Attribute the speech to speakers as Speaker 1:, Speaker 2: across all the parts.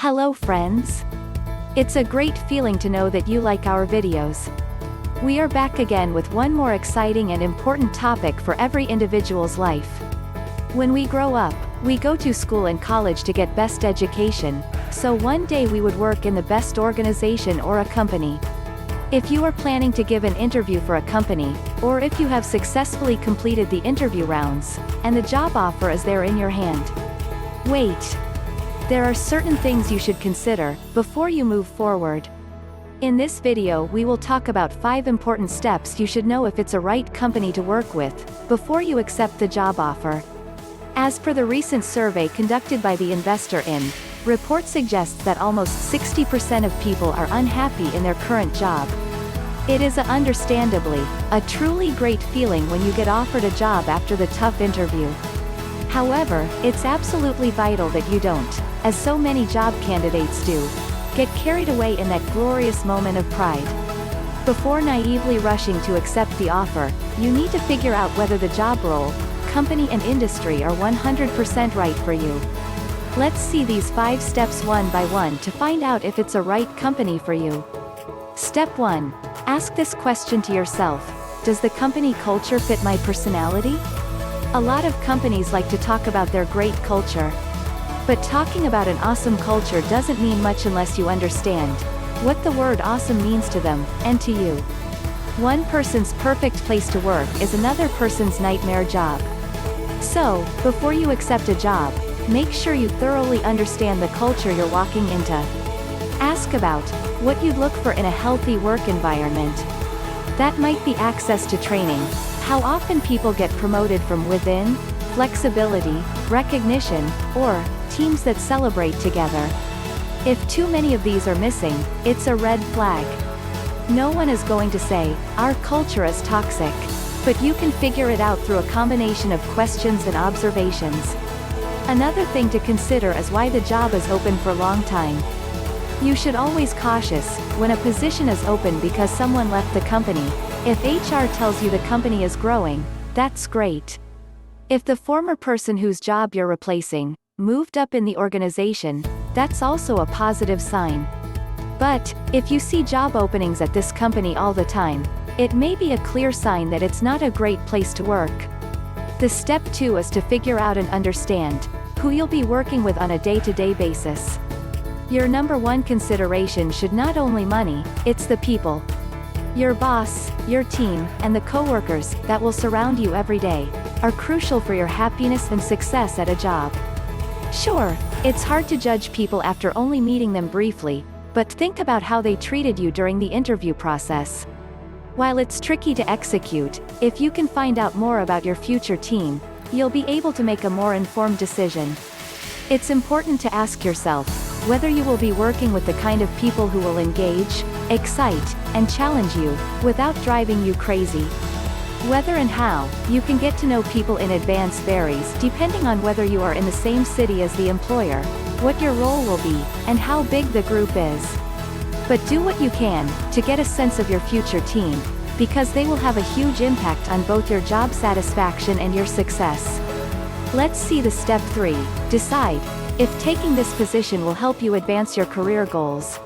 Speaker 1: Hello friends! It's a great feeling to know that you like our videos. We are back again with one more exciting and important topic for every individual's life. When we grow up, we go to school and college to get best education, so one day we would work in the best organization or a company. If you are planning to give an interview for a company, or if you have successfully completed the interview rounds, and the job offer is there in your hand. Wait! There are certain things you should consider before you move forward. In this video we will talk about 5 important steps you should know if it's a right company to work with, before you accept the job offer. As per the recent survey conducted by the Investor In, report suggests that almost 60% of people are unhappy in their current job. It is understandably a truly great feeling when you get offered a job after the tough interview. However, it's absolutely vital that you don't, as so many job candidates do, get carried away in that glorious moment of pride. Before naively rushing to accept the offer, you need to figure out whether the job role, company and industry are 100% right for you. Let's see these 5 steps one by one to find out if it's a right company for you. Step 1. Ask this question to yourself: does the company culture fit my personality? A lot of companies like to talk about their great culture. But talking about an awesome culture doesn't mean much unless you understand what the word awesome means to them, and to you. One person's perfect place to work is another person's nightmare job. So, before you accept a job, make sure you thoroughly understand the culture you're walking into. Ask about what you'd look for in a healthy work environment. That might be access to training, how often people get promoted from within, flexibility, recognition, or teams that celebrate together. If too many of these are missing, it's a red flag. No one is going to say, "Our culture is toxic," but you can figure it out through a combination of questions and observations. Another thing to consider is why the job is open for a long time. You should always cautious when a position is open because someone left the company. If HR tells you the company is growing, that's great. If the former person whose job you're replacing moved up in the organization, that's also a positive sign. But if you see job openings at this company all the time, it may be a clear sign that it's not a great place to work. The step 2 is to figure out and understand who you'll be working with on a day-to-day basis. Your number 1 consideration should not only money, it's the people. Your boss, your team, and the coworkers that will surround you every day are crucial for your happiness and success at a job. Sure, it's hard to judge people after only meeting them briefly, but think about how they treated you during the interview process. While it's tricky to execute, if you can find out more about your future team, you'll be able to make a more informed decision. It's important to ask yourself whether you will be working with the kind of people who will engage, excite, and challenge you, without driving you crazy. Whether and how you can get to know people in advance varies depending on whether you are in the same city as the employer, what your role will be, and how big the group is. But do what you can to get a sense of your future team, because they will have a huge impact on both your job satisfaction and your success. Let's see the step 3. Decide if taking this position will help you advance your career goals.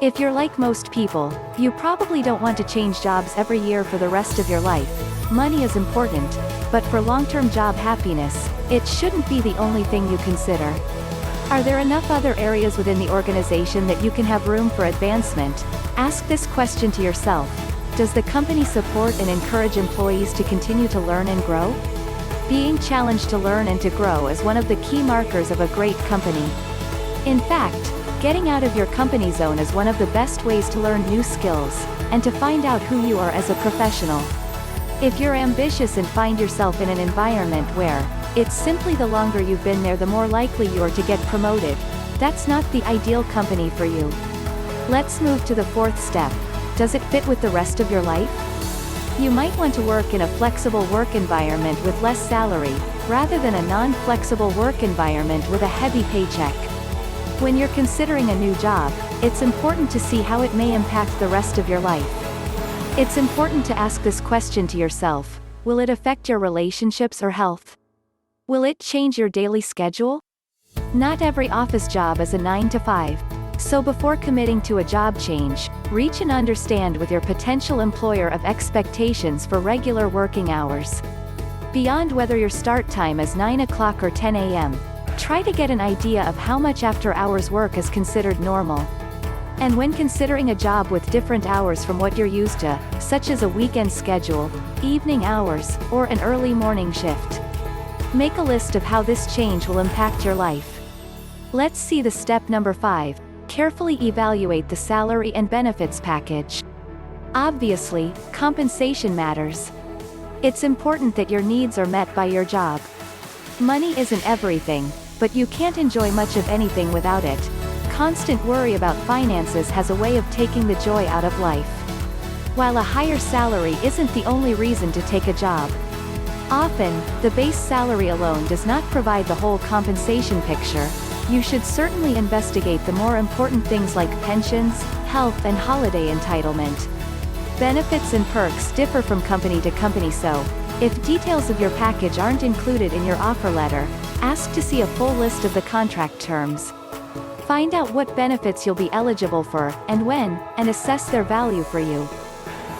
Speaker 1: If you're like most people, you probably don't want to change jobs every year for the rest of your life. Money is important, but for long-term job happiness, it shouldn't be the only thing you consider. Are there enough other areas within the organization that you can have room for advancement? Ask this question to yourself: does the company support and encourage employees to continue to learn and grow? Being challenged to learn and to grow is one of the key markers of a great company. In fact, getting out of your company zone is one of the best ways to learn new skills, and to find out who you are as a professional. If you're ambitious and find yourself in an environment where it's simply the longer you've been there the more likely you are to get promoted, that's not the ideal company for you. Let's move to the 4th step. Does it fit with the rest of your life? You might want to work in a flexible work environment with less salary, rather than a non-flexible work environment with a heavy paycheck. When you're considering a new job, it's important to see how it may impact the rest of your life. It's important to ask this question to yourself: will it affect your relationships or health? Will it change your daily schedule? Not every office job is a 9 to 5. So before committing to a job change, reach and understand with your potential employer of expectations for regular working hours. Beyond whether your start time is 9 o'clock or 10 a.m., try to get an idea of how much after-hours work is considered normal. And when considering a job with different hours from what you're used to, such as a weekend schedule, evening hours, or an early morning shift, make a list of how this change will impact your life. Let's see the step number 5. Carefully evaluate the salary and benefits package. Obviously, compensation matters. It's important that your needs are met by your job. Money isn't everything, but you can't enjoy much of anything without it. Constant worry about finances has a way of taking the joy out of life. While a higher salary isn't the only reason to take a job, often, the base salary alone does not provide the whole compensation picture. You should certainly investigate the more important things like pensions, health and holiday entitlement. Benefits and perks differ from company to company, so, if details of your package aren't included in your offer letter, ask to see a full list of the contract terms. Find out what benefits you'll be eligible for, and when, and assess their value for you.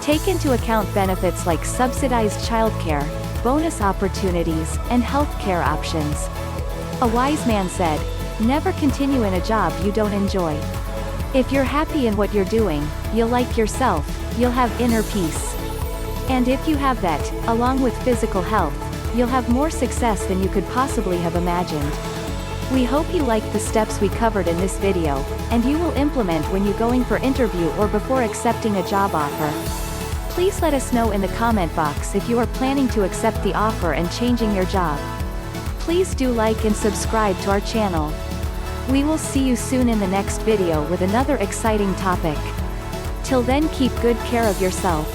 Speaker 1: Take into account benefits like subsidized childcare, bonus opportunities, and health care options. A wise man said, "Never continue in a job you don't enjoy." If you're happy in what you're doing, you'll like yourself, you'll have inner peace. And if you have that, along with physical health, you'll have more success than you could possibly have imagined. We hope you liked the steps we covered in this video, and you will implement when you're going for interview or before accepting a job offer. Please let us know in the comment box if you are planning to accept the offer and changing your job. Please do like and subscribe to our channel. We will see you soon in the next video with another exciting topic. Till then, keep good care of yourself.